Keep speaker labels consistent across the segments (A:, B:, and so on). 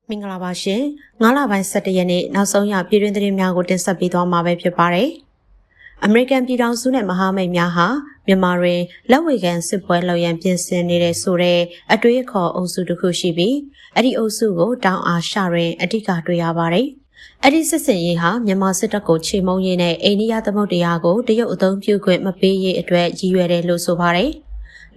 A: မင်္ဂလာပါရှင်9လပိုင်း17ရက်နေ့နောက်ဆုံးရပြည်တွင်းသတင်းများကိုတင်ဆက်ပေးသွားမှာပဲဖြစ်ပါတယ်အမေရိကန်ပြည်ထောင်စုနဲ့မဟာမိတ်များဟာမြန်မာတွင်လက်ဝေခံစစ်ပွဲလုပ်ရန်ပြင်ဆင်နေတဲ့ဆိုတဲ့အတွေးအခေါ်အုပ်စုတစ်ခုရှိပြီးအဲ့ဒီအုပ်စုကိုတောင်အာရှတွင်အဓိကတွေ့ရပါတယ်အဲ့ဒီစစ်စင်ရေးဟာမြန်မာစစ်တပ်ကိုချေမှုန်းရေးနဲ့အိန္ဒိယသမုဒ္ဒရာကိုတရုတ်အုံပြုခွင့်မပေးရေးအတွက်ရည်ရွယ်တယ်လို့ဆိုပါတယ်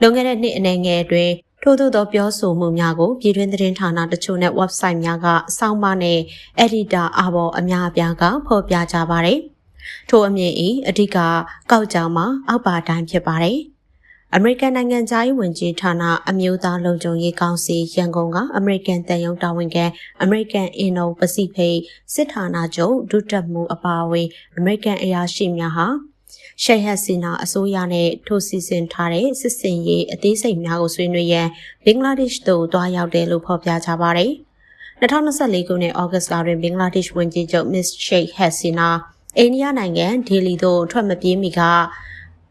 A: လွန်ခဲ့တဲ့နှစ်အနည်းငယ်အတွင်းထို့သောပြောဆိုမှုများကိုပြည်တွင်းသတင်းဌာနတချို့နဲ့ website များကစောင့်မနဲ့ editor အဘော်အများအပြားကဖော်ပြကြပါတယ်။ထို့အမြင်ဤအဓိကကောက်ကြောင်မှာအောက်ပါတိုင်းဖြစ်ပါတယ်။အမေရိကန်နိုင်ငံသားရေးဝန်ကြီးဌာနအမျိုးသားလုံခြုံရေးကောင်စီရန်ကုန်ကအမေရိကန်တန်ယုံတာဝန်ခံအမေရိကန်အင်ဒိုပစိဖိတ်စစ်ဌာနချုပ်ဒုတပ်မှူးအပါအဝင်အမေရိကန်အရာရှိများဟာရှယ်ဟက်စီနာအစိုးရနဲ့ထိုးစီစဉ်ထားတဲ့စစ်စင်ရေးအသေးစိတ်များကိုဆွေးနွေးရန်ဘင်္ဂလားဒေ့ရှ်သို့တွားရောက်တယ်လို့ဖော်ပြကြပါတယ်။2024ခုနှစ်ဩဂတ်လတွင်ဘင်္ဂလားဒေ့ရှ်ဝန်ကြီးချုပ်မစ္စရှိတ်ဟက်စီနာအိန္ဒိယနိုင်ငံဒေလီသို့ထွက်မပြေးမီက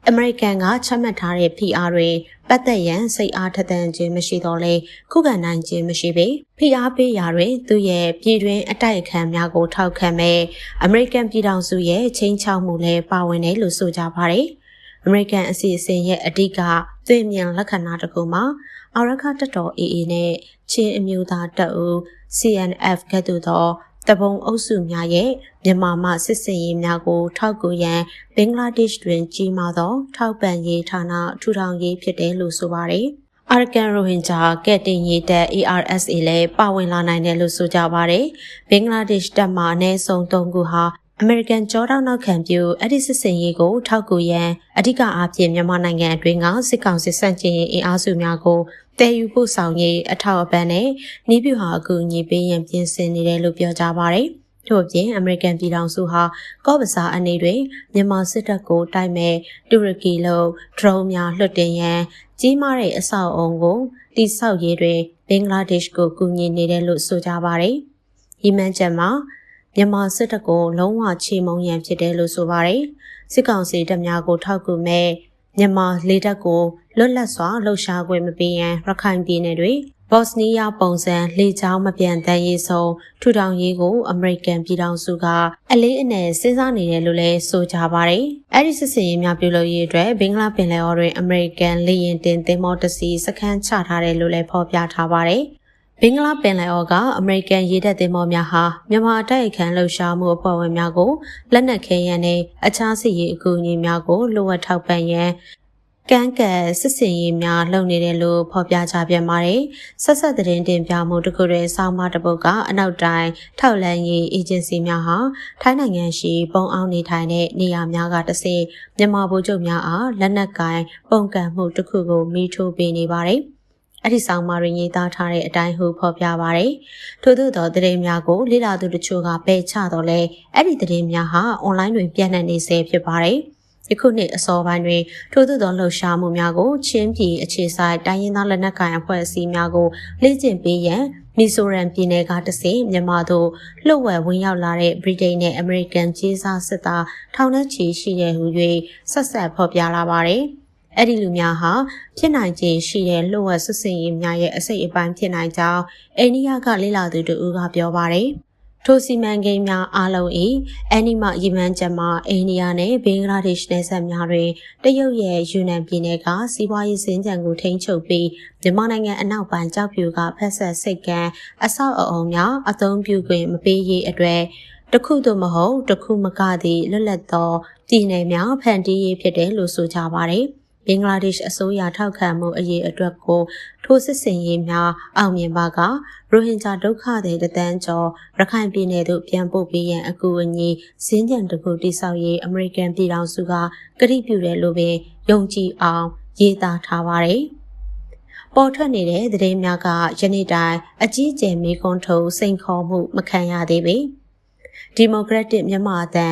A: အမေရိကန်ကချမှတ်ထားတဲ့ PR တွင်ပတ်သက်ရန်စိတ်အားထက်သန်ခြင်းမရှိတော့လေခုခံနိုင်ခြင်းမရှိပေ PR ပေးရာတွင်သူရဲ့ပြည်တွင်းအတိုက်အခံများကိုထောက်ခံမဲ့အမေရိကန်ပြည်ထောင်စုရဲ့ချင်းချောက်မှုလည်းပါဝင်တယ်လို့ဆိုကြပါတယ်။အမေရိကန်အစီအစဉ်ရဲ့အဓိကသွေးမြန်လက္ခဏာတစ်ခုမှာအာရခတပ်တော် AA နဲ့ချင်းအမျိုးသားတပ်ဦး CNF ကဲ့သို့သောတပုံအုပ်စုများရဲ့မြန်မာမှစစ်စင်ရေးများကိုထောက်ကူရန်ဘင်္ဂလားဒေ့ရှ်တွင်ကြီးမားသောထောက်ပံ့ရေးဌာနထူထောင်ရေးဖြစ်တယ်လို့ဆိုပါတယ်။အာရကန်ရိုဟင်ဂျာကဲ့တင်ရေးတပ် ARSA လည်းပါဝင်လာနိုင်တယ်လို့ဆိုကြပါတယ်။ဘင်္ဂလားဒေ့ရှ်တပ်မှအနည်းဆုံး3ခုဟာအမေရိကန်ကြောတောက်နောက်ခံပြုအဲ့ဒီစစ်စင်ရေးကိုထောက်ကူရန်အဓိကအားဖြင့်မြန်မာနိုင်ငံအတွင်းကစစ်ကောင်စစ်ဆန့်ကျင်ရေးအင်အားစုများကိုတည်ယူဖို့ဆောင်ရေးအထောက်အပံ့နဲ့နှီးပြဟာအကူအညီပေးရန်ပြင်ဆင်နေတယ်လို့ပြောကြပါတယ်။ထို့အပြင်အမေရိကန်ပြည်ထောင်စုဟာကော့ဘဇာအနေတွင်မြန်မာစစ်တပ်ကိုတိုက်မဲ့တူရကီလို့ဒရုန်းများလွှတ်တင်ရန်ကြီးမားတဲ့အဆောက်အအုံကိုတိစောက်ရေးတွင်ဘင်္ဂလားဒေ့ရှ်ကိုကူညီနေတယ်လို့ဆိုကြပါတယ်။ဒီမှန်ချက်မှာမြန်မာစစ်တပ်ကိုလုံးဝချေမှုန်းရန်ဖြစ်တယ်လို့ဆိုပါတယ်။စစ်ကောင်စီတပ်များကိုထောက်ကူမဲ့မြန်မာလေတပ်ကိုလွတ်လပ်စွာလှုပ်ရှားခွင့်မပေးရန်ရခိုင်ပြည်နယ်တွင်ဘော့စနီးယားပုံစံလေကြောင်းမပြန်တမ်းရေးဆုံးထူထောင်ရေးကိုအမေရိကန်ပြည်ထောင်စုကအလေးအနက်စဉ်းစားနေတယ်လို့လည်းဆိုကြပါတယ်။အဲဒီစစ်စင်ရေးများပြုလုပ်ရေးအတွက်ဘင်္ဂလားပင်လယ်အော်တွင်အမေရိကန်လေယာဉ်တင်သင်္ဘောတစ်စီးစခန်းချထားတယ်လို့လည်းဖော်ပြထားပါတယ်။ဘင်္ဂလားပင်လယ်အော်ကအမေရိကန်ရေတပ်သင်္ဘောများဟာမြန်မာတိုက်အခမ်းလှုပ်ရှားမှုအဖွဲ့ဝင်များကိုလက်နက်ခဲယမ်းနဲ့အခြားစစ်ရေးအကူအညီများကိုလိုအပ်ထောက်ပံ့ရန်ကန်းကတ်စစ်စင်ရေးများလုပ်နေတယ်လို့ဖော်ပြကြပြန်ပါတယ်။ဆက်ဆက်သတင်းတင်ပြမှုတစ်ခုတွင်ဆောင်းပါးတစ်ပုဒ်ကအနောက်တိုင်းထောက်လန်းရေးအေဂျင်စီများဟာထိုင်းနိုင်ငံရှိပုံအောင်နေထိုင်တဲ့နေရာများကတဆင့်မြန်မာဗိုလ်ချုပ်များအားလက်နက်ကိုင်ပုံကန့်မှုတစ်ခုကိုမိထိုးပေးနေပါတယ်။အဲ့ဒီဆောင်းပါးတွင်ရေးသားထားတဲ့အတိုင်းဟုဖော်ပြပါတယ်။ထို့သောသတင်းများကိုလေ့လာသူတချို့ကပယ်ချတော့လဲအဲ့ဒီသတင်းများဟာအွန်လိုင်းတွင်ပြန့်နှံ့နေဆဲဖြစ်ပါတယ်။ယခုနှစ်အစောပိုင်းတွင်ထို့သောလှုပ်ရှားမှုများကိုချင်းပြည်အခြေဆိုင်တိုင်းရင်းသားလက်နက်ကိုင်အဖွဲ့အစည်းများကိုလေ့ကျင့်ပေးရန်မီဆိုရမ်ပြည်နယ်ကတဆင့်မြန်မာတို့လှုပ်ဝက်ဝင်ရောက်လာတဲ့ဗြိတိန်နဲ့အမေရိကန်ကြီးစားစစ်သားထောင်နဲ့ချီရှိတဲ့ဟူ၍ဆက်ဆက်ဖော်ပြလာပါတယ်။အဲ့ဒီလူများဟာဖြစ်နိုင်ခြေရှိတဲ့လှုပ်ဝက်စစ်စင်ရေးများရဲ့အစိတ်အပိုင်းဖြစ်နိုင်ကြောင်းအိန္ဒိယကလေ့လာသူတို့ကပြောပါတယ်။ထိုစီမံကိန်းများအားလုံး၏အနီမရီမန်းချက်မှာအိန္ဒိယနဲ့ဘင်္ဂလားဒေ့ရှ်နယ်စပ်များတွင်တရုတ်ရဲ့ယူနန်ပြည်နယ်ကစီးပွားရေးစင်ကြံကိုထိန်းချုပ်ပြီးမြန်မာနိုင်ငံအနောက်ပိုင်းကြောက်ဖြူကဖက်ဆက်စိတ်ကံအဆောက်အအုံများအသုံးပြုခွင့်မပေးရေးအတွက်တခုသို့မဟုတ်တခုမကသည့်လွတ်လပ်သောပြည်နယ်များဖန်တီးရေးဖြစ်တယ်လို့ဆိုကြပါတယ်။ဘင်္ဂလားဒေ့ရှ်အစိုးရထောက်ခံမှုအရေးအတွက်ကိုထိုးစစ်ဆင်ရေးများအောင်မြင်ပါကရိုဟင်ဂျာဒုက္ခသည်တန်းကျော်ရခိုင်ပြည်နယ်သို့ပြန်ပို့ပေးရန်အကူအညီစင်းကြံတစ်ခုတိစောက်ရေးအမေရိကန်ပြည်ထောင်စုကကတိပြုတယ်လို့ပင်ယုံကြည်အောင်ရေးသားထားပါတယ်။ပေါ်ထွက်နေတဲ့သတင်းများကယနေ့တိုင်အကြီးအကျယ်မေးခွန်းထုတ်စိန်ခေါ်မှုမခံရသေးပေ။ဒီမိုကရက်တစ်မြန်မာအသံ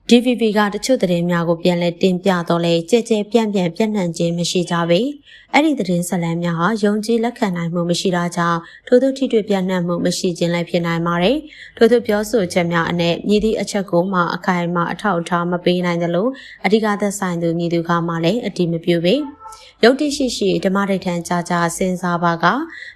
A: DVB ကတချို့သတင်းများကိုပြန်လည်တင်ပြတော့လဲကြဲကြဲပြန့်နှံ့ခြင်းမရှိကြပေ။အဲ့ဒီသတင်းဆက်လမ်းများဟာယုံကြည်လက်ခံနိုင်မှုမရှိတာကြောင့်ထို့သို့ထိတွေ့ပြန့်နှံ့မှုမရှိခြင်းလည်းဖြစ်နိုင်ပါတယ်။ထို့သို့ပြောဆိုချက်များအနက်မြည်သည့်အချက်ကိုမှအခိုင်အမာအထောက်အထားမပေးနိုင်သလိုအဓိကသက်ဆိုင်သူမြည်သူကမှလည်းအတိမပြုပေ။ ရုပ်တရှိရှိဓမ္မဒိဋ္ဌံကြာကြာစဉ်းစားပါက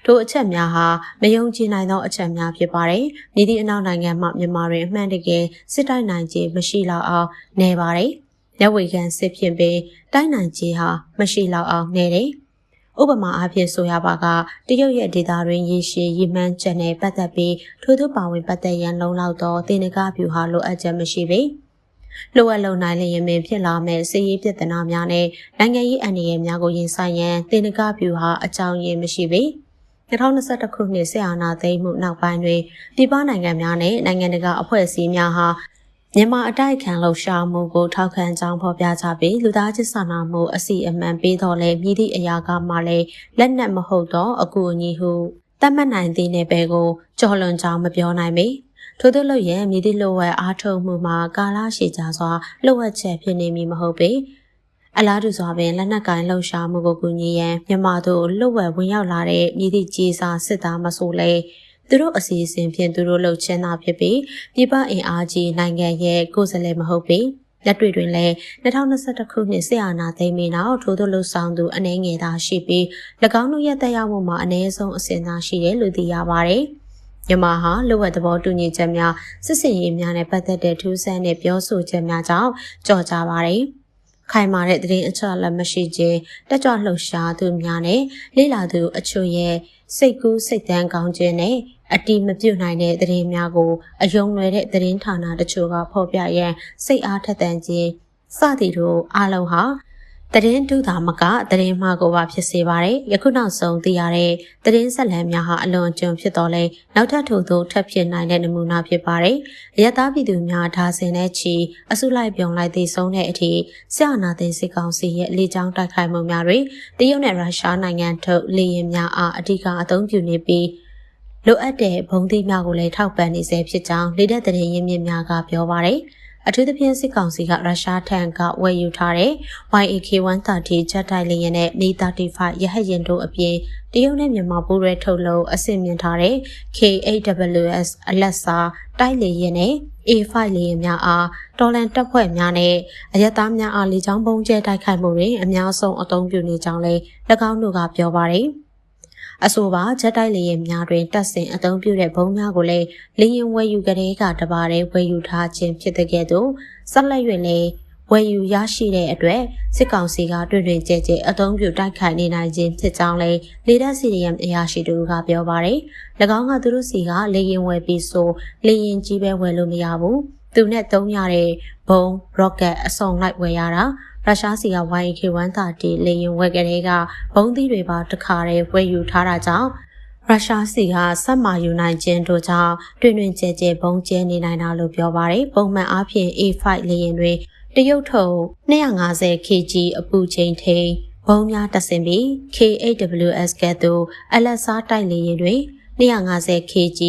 A: ထိုအချက်များဟာမယုံကြည်နိုင်သောအချက်များဖြစ်ပါတယ်။မြည်သည့်အနောက်နိုင်ငံမှမြန်မာတွင်အမှန်တကယ်စစ်တိုက်နိုင်ခြင်းမရှိလောက်အောင်နေပါတယ်။လက်ဝေခံစစ်ဖြင့်ပင်တိုက်နိုင်ခြင်းဟာမရှိလောက်အောင်နေတယ်။ဥပမာအားဖြင့်ဆိုရပါကတရုတ်ရဲ့ဒေသတွင်ရေရှည်ရည်မှန်းချက်နဲ့ပတ်သက်ပြီးထို့ပါဝင်ပတ်သက်ရန်လုံလောက်သောသေနကဗျူဟာလိုအပ်ချက်မရှိပေ။လိုအပ်လုံနိုင်လျင်ပင်ဖြစ်လာမဲ့စစ်ရေးပြဿနာများနဲ့နိုင်ငံရေးအန္တရာယ်များကိုရင်ဆိုင်ရန်သေနကဗျူဟာအကြောင်းရင်းမရှိပေ2021ခုနှစ်စစ်အာဏာသိမ်းမှုနောက်ပိုင်းတွင်ပြည်ပနိုင်ငံများနဲ့နိုင်ငံတကာအဖွဲ့အစည်းများဟာမြန်မာအတိုက်ခံလှုပ်ရှားမှုကိုထောက်ခံကြောင်းဖော်ပြကြပြီးလူသားချင်းစာနာမှုအစီအမံပေးတော်လဲမြည်သည့်အရာကမှလည်းလက်နက်မဟုတ်သောအကူအညီဟုသတ်မှတ်နိုင်သည့်နယ်ပယ်ကိုကျော်လွန်ကြောင်းမပြောနိုင်ပေထို့သောလို့ရဲ့မြည်သည့်လိုဝဲအားထုတ်မှုမှာကာလရှည်ကြာစွာလှုပ်ဝက်ချက်ဖြစ်နေမည်မဟုတ်ပေအလားတူစွာပင်လက်နက်ကိုင်လှုပ်ရှားမှုကိုကူညီရန်မြန်မာတို့လှုပ်ဝက်ဝင်ရောက်လာတဲ့မြည်သည့်ကြီးစားစစ်သားမဆိုလဲသူတို့အစီအစဉ်ဖြင့်သူတို့လှုပ်ချင်တာဖြစ်ပြီးပြည်ပအင်အားကြီးနိုင်ငံရဲ့ကိုယ်စားလှယ်မဟုတ်ပေလက်တွေ့တွင်လည်း2021ခုနှစ်စစ်အာဏာသိမ်းပြီးနောက်ထို့သောလှုပ်ဆောင်သူအနည်းငယ်သာရှိပြီး၎င်းတို့ရဲ့တက်ရောက်မှုမှာအနည်းဆုံးအဆင့်သာရှိတယ်လို့သိရပါတယ်မြန်မာဟာလူ့ဝတ်သဘောတူညီချက်များစစ်စင်ရေးများနဲ့ပတ်သက်တဲ့ထူးဆန်းတဲ့ပြောဆိုချက်များကြောင့်ကြော်ကြပါတယ်။ခိုင်မာတဲ့သတင်းအချက်အလက်မရှိခြင်းတက်ကြွလှုပ်ရှားသူများနဲ့လေ့လာသူအချို့ရဲ့စိတ်ကူးစိတ်တန်းကောင်းခြင်းနဲ့အတိမပြုတ်နိုင်တဲ့သတင်းများကိုအယုံလွယ်တဲ့သတင်းဌာနတချို့ကဖော်ပြရန်စိတ်အားထက်သန်ခြင်းစသည်တို့အလုံးဟာသတင်းတူတာမကသတင်းမှားကိုပါဖြစ်စေပါတယ်။ယခုနောက်ဆုံးသိရတဲ့သတင်းဆက်လံများဟာအလွန်ကျွံဖြစ်တော်လဲနောက်ထပ်ထို့သို့ထပ်ဖြစ်နိုင်တဲ့နမူနာဖြစ်ပါတယ်။အရသာပြည်သူများဒါဇင်နဲ့ချီအစုလိုက်ပြုံလိုက်သိဆုံးတဲ့အထိဆရာနာသိန်းစစ်ကောင်စီရဲ့လေကြောင်းတိုက်ခိုက်မှုများတွင်တရုတ်နဲ့ရုရှားနိုင်ငံထုတ်လေယာဉ်များအားအဓိကအသုံးပြုနေပြီးလိုအပ်တဲ့ဘုံသီးများကိုလည်းထောက်ပံ့နေစေဖြစ်ကြောင်းလေတပ်သတင်းရင်းမြစ်များကပြောပါတယ်။အထူးသဖြင့်စစ်ကောင်စီကရုရှားထံကဝယ်ယူထားတဲ့ YAK-130 ဂျက်တိုက်လေယာဉ်နဲ့ Mi-35 ရဟတ်ယာဉ်တို့အပြင်တရုတ်နဲ့မြန်မာပူးတွဲထုတ်လုပ်အဆင့်မြင့်ထားတဲ့ K-8WS အလက်စာတိုက်လေယာဉ်နဲ့ A-5 လေယာဉ်များအားတော်လန်တပ်ဖွဲ့များနဲ့အရက်သားများအားလေကြောင်းပုံကျဲတိုက်ခိုက်မှုတွင်အများဆုံးအသုံးပြုနေကြောင်းလည်း၎င်းတို့ကပြောပါတယ်။အဆိုပါဂျက်တိုက်လေယာဉ်များတွင်တပ်ဆင်အသုံးပြုတဲ့ဘုံများကိုလည်းလေယာဉ်ဝယ်ယူကလေးကတပါးတည်းဝယ်ယူထားခြင်းဖြစ်တဲ့ကဲ့သို့ဆက်လက်၍လည်းဝယ်ယူရရှိတဲ့အတွက်စစ်ကောင်စီကတွင်တွင်ကျဲကျဲအသုံးပြုတိုက်ခိုက်နေနိုင်ခြင်းဖြစ်ကြောင်းလည်းလေတပ် CDM အရာရှိတို့ကပြောပါတယ်။၎င်းကသူတို့စီကလေယာဉ်ဝယ်ပြီးဆိုလေယာဉ်ကြီးပဲဝယ်လို့မရဘူး။သူနဲ့သုံးရတဲ့ဘုံ rocket အစုံလိုက်ဝယ်ရတာရုရှားစီက YAK-130 လေယာဉ်ဝယ်ကလေးကဘုံသီးတွေပါတခါတည်းဝယ်ယူထားတာကြောင့်ရုရှားစီကဆက်မာယူနိုင်ခြင်းတို့ကြောင့်တွင်တွင်ကျဲကျဲဘုံကျဲနေနိုင်တာလို့ပြောပါတယ်။ပုံမှန်အားဖြင့် A5 လေယာဉ်တွေတရုတ်ထုတ်250 kg အပူချိန်ထိန်ဘုံများတက်ဆင်ပြီး K-8WS ကဲ့သို့အလက်စားတိုက်လေယာဉ်တွေ250 kg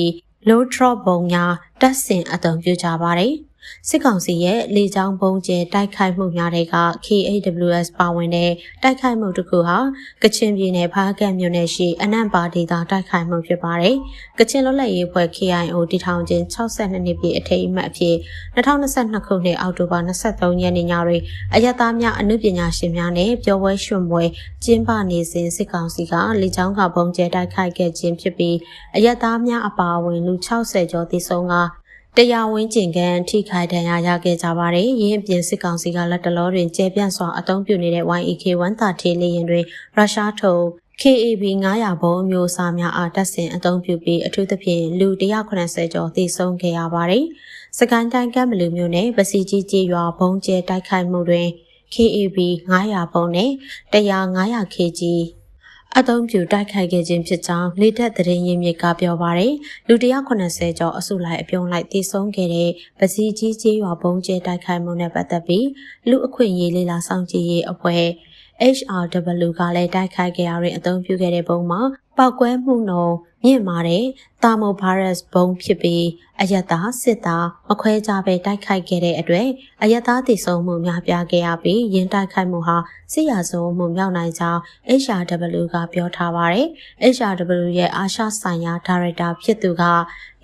A: low drop ဘုံများတက်ဆင်အသုံးပြုကြပါတယ်။စစ်ကောင်စီရဲ့လေကြောင်းပုံကျဲတိုက်ခိုက်မှုများတွေက K-8WS ပါဝင်တဲ့တိုက်ခိုက်မှုတစ်ခုဟာကချင်ပြည်နယ်ဖားကန့်မြို့နယ်ရှိအနံ့ပါဒေသတိုက်ခိုက်မှုဖြစ်ပါတယ်။ကချင်လွတ်လပ်ရေးအဖွဲ့ KIO တည်ထောင်ခြင်း62နှစ်ပြည့်အထိမ်းအမှတ်အဖြစ်2022ခုနှစ်အောက်တိုဘာ23ရက်နေ့ညတွင်အရက်သားများအမှုပညာရှင်များနဲ့ပျော်ပွဲရွှင်ပွဲကျင်းပနေစဉ်စစ်ကောင်စီကလေကြောင်းကပုံကျဲတိုက်ခိုက်ခဲ့ခြင်းဖြစ်ပြီးအရက်သားများအပါအဝင်လူ60ကျော်သေဆုံးကတရားဝင်ကျင်ကန်ထိခိုက်ဒဏ်ရာရခဲ့ကြပါတယ်။ရင်းအပြင်စစ်ကောင်စီကလက်တလောတွင်ကျဲပြန့်စွာအသုံးပြုနေတဲ့ YAK-130 လေယာဉ်တွေရုရှားထုတ် KAB 900ဘုံမျိုးစားများအားတပ်ဆင်အသုံးပြုပြီးအထူးသဖြင့်လူ190ကျော်သေဆုံးခဲ့ရပါတယ်။စကိုင်းတိုင်းကမ်းဘလူမြို့နယ်ပစီကြီးကျေးရွာဘုံကျဲတိုက်ခိုက်မှုတွင် KAB 900ဘုံနဲ့100 kgအသုံးပြုတိုက်ခိုက်ခဲ့ခြင်းဖြစ်ကြောင်းလေတပ်သတင်းရင်းမြစ်ကပြောပါတယ်။လူ190ကျော်အစုလိုက်အပြုံလိုက်သေဆုံးခဲ့တဲ့ပစီကြီးကျေးရွာဘုံကျဲတိုက်ခိုက်မှုနဲ့ပတ်သက်ပြီးလူအခွင့်အရေးလေလာဆောင်ကြည့်ရေးအဖွဲ့ HRW ကလည်းတိုက်ခိုက်ခဲ့ရတဲ့အသုံးပြုခဲ့တဲ့ဘုံမှာပောက်ကွဲမှုနှုန်းမြင့်မာတဲ့သာမိုဗိုင်းရပ်စ်ဘုံဖြစ်ပြီးအယက်သားစစ်သားမခွဲခြားပဲတိုက်ခိုက်ခဲ့တဲ့အတွက်အယက်သားသေဆုံးမှုများပြားခဲ့ရပြီးရင်းတိုက်ခိုက်မှုဟာစစ်ရာဇဝမှုမြောက်နိုင်ကြောင်း HRW ကပြောထားပါတယ်။ HRW ရဲ့အာရှဆိုင်ရာဒါရိုက်တာဖြစ်သူက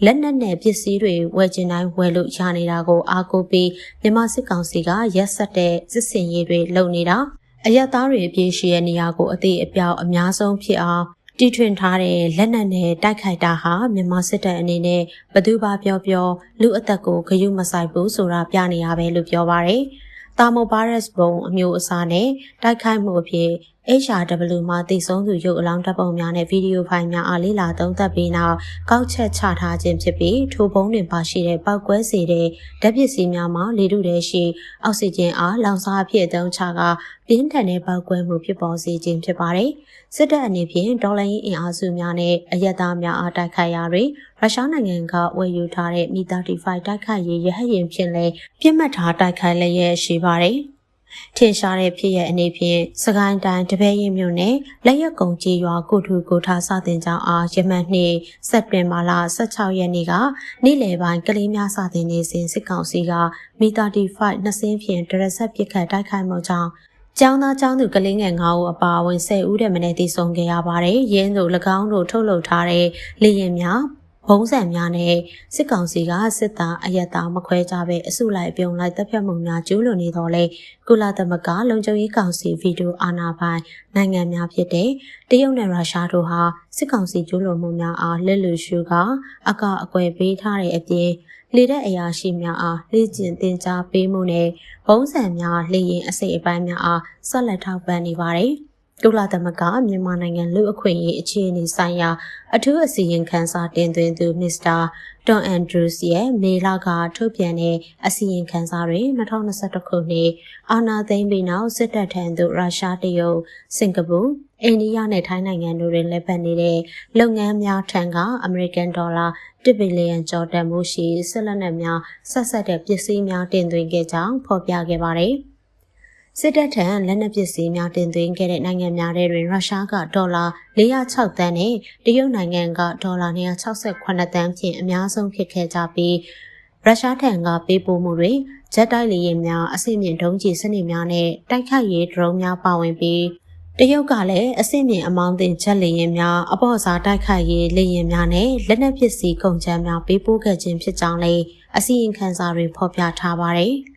A: လက်နက်နဲ့ပစ္စည်းတွေဝယ်ချင်တိုင်းဝယ်လို့ရနေတာကိုအားကိုးပြီးမြန်မာစစ်ကောင်စီကရက်စက်တဲ့စစ်စင်ရေးတွေလုပ်နေတာ အရက်သားတွေအပြည့်ရှိတဲ့နေရာကိုအသေးအပြောက်အများဆုံးဖြစ်အောင်တီထွင်ထားတဲ့လက်နက်နဲ့တိုက်ခိုက်တာဟာမြန်မာစစ်တပ်အနေနဲ့ဘသူပါပြောလူအသက်ကိုဂရုမစိုက်ဘူးဆိုတာပြနေရပဲလို့ပြောပါရယ်။တာမိုဗိုင်းရပ်စ်ပုံအမျိုးအစားနဲ့တိုက်ခိုက်မှုအဖြစ် HRW မှာတည်ဆုံးသူရုပ်အလောင်းဓာတ်ပုံများနဲ့ဗီဒီယိုဖိုင်များအားလေ့လာသုံးသပ်ပြီးနောက်ကောက်ချက်ချထားခြင်းဖြစ်ပြီးထိုပုံတွင်ပါရှိတဲ့ပောက်ကွဲစေတဲ့ဓာတ်ပစ္စည်းများမှာလေထုထဲရှိအောက်ဆီဂျင်အားလောင်စာအဖြစ်အသုံးချကပြင်းထန်တဲ့ပောက်ကွဲမှုဖြစ်ပေါ်စေခြင်းဖြစ်ပါတယ်။စစ်တပ်အနေဖြင့်ဒေါ်လာအင်အားစုများနဲ့အရက်သားများအားတိုက်ခိုက်ရာတွင်ရုရှားနိုင်ငံကဝယ်ယူထားတဲ့မီ35တိုက်ခိုက်ရေးရဟတ်ယာဉ်ဖြင့်လည်းပြစ်မှတ်ထားတိုက်ခိုက်လျက်ရှိပါတယ်။ထင်ရှားတဲ့ဖြစ်ရဲ့အနေဖြင့်စကိုင်းတိုင်းတပည့်ရင်မြို့နယ်လက်ရက်ကုံကြီးရွာကိုထူကိုထားစတင်ကြောင်းအားယမန်နှစ်စက်တင်ဘာလ16ရက်နေ့ကနေ့လယ်ပိုင်းကလေးများစတင်နေစဉ်စစ်ကောင်စီကမီ35နှစ်စင်းဖြင့်ဒရက်ဆက်ပစ်ခတ်တိုက်ခိုက်မှုကြောင့်ကျောင်းသားကျောင်းသူကလေးငယ်9ဦးအပါအဝင်10ဦးတည်းမင်းတည်ဆုံခဲ့ရပါတယ်။ရင်းတို့၎င်းတို့ထုတ်လုပ်ထားတဲ့လေရင်များဘုံစံများနဲ့စစ်ကောင်စီကစစ်သားအရက်သားမခွဲကြပဲအစုလိုက်ပြုံလိုက်တပ်ဖြတ်မှုများကျူးလွန်နေတော့လေကုလသမဂ္ဂလုံခြုံရေးကောင်စီဗီတိုအာဏာပိုင်နိုင်ငံများဖြစ်တဲ့တရုတ်နဲ့ရုရှားတို့ဟာစစ်ကောင်စီကျူးလွန်မှုများအားလက်လူရှုကအကွယ်ပေးထားတဲ့အပြင်လေတဲ့အရာရှိများအားလေ့ကျင့်သင်ကြားပေးမှုနဲ့ဘုံစံများလေရင်အစိတ်အပိုင်းများအားဆက်လက်ထောက်ပံ့နေပါတယ်။ကုလသမဂ္ဂမြန်မာနိုင်ငံလူအခွင့်အရေးအခြေအနေဆိုင်ရာအထူးအစည်းအဝေးခန်းစာတင်သွင်းသူမစ္စတာတွန်အန်ဒရူးစ်ရဲ့မေလကထုတ်ပြန်တဲ့အစည်းအဝေးခန်းစာတွင်2021ခုနှစ်အာဏာသိမ်းပြီးနောက်စစ်တပ်ထံသို့ရုရှားတရုတ်စင်ကာပူအိန္ဒိယနဲ့ထိုင်းနိုင်ငံတို့တွင်လက်ပတ်နေတဲ့လုပ်ငန်းများထံကအမေရိကန်ဒေါ်လာ1ဘီလီယံကျော်တန်ဖိုးရှိစစ်လက်နက်များဆက်တဲ့ပစ္စည်းများတင်သွင်းခဲ့ကြောင်းဖော်ပြခဲ့ပါတယ်။စစ်တပ်ထံလက်နက်ပစ္စည်းများတင်သွင်းခဲ့တဲ့နိုင်ငံများထဲတွင်ရုရှားကဒေါ်လာ406သန်းနဲ့တရုတ်နိုင်ငံကဒေါ်လာ268သန်းဖြင့်အများဆုံးဖြစ်ခဲ့ကြပြီးရုရှားထံကပေးပို့မှုတွေဂျက်တိုက်လေယာဉ်များအဆင့်မြင့်ဒုံးကျည်စနစ်များနဲ့တိုက်ခိုက်ရေးဒရုန်းများပါဝင်ပြီးတရုတ်ကလည်းအဆင့်မြင့်အမောင်းတင်ဂျက်လေယာဉ်များအပေါ်စားတိုက်ခိုက်ရေးလေယာဉ်များနဲ့လက်နက်ပစ္စည်းကုန်ကျန်းများပေးပို့ခဲ့ခြင်းဖြစ်ကြောင်းလည်းအစည်းအဝေးခန်းစာတွင်ဖော်ပြထားပါတယ်။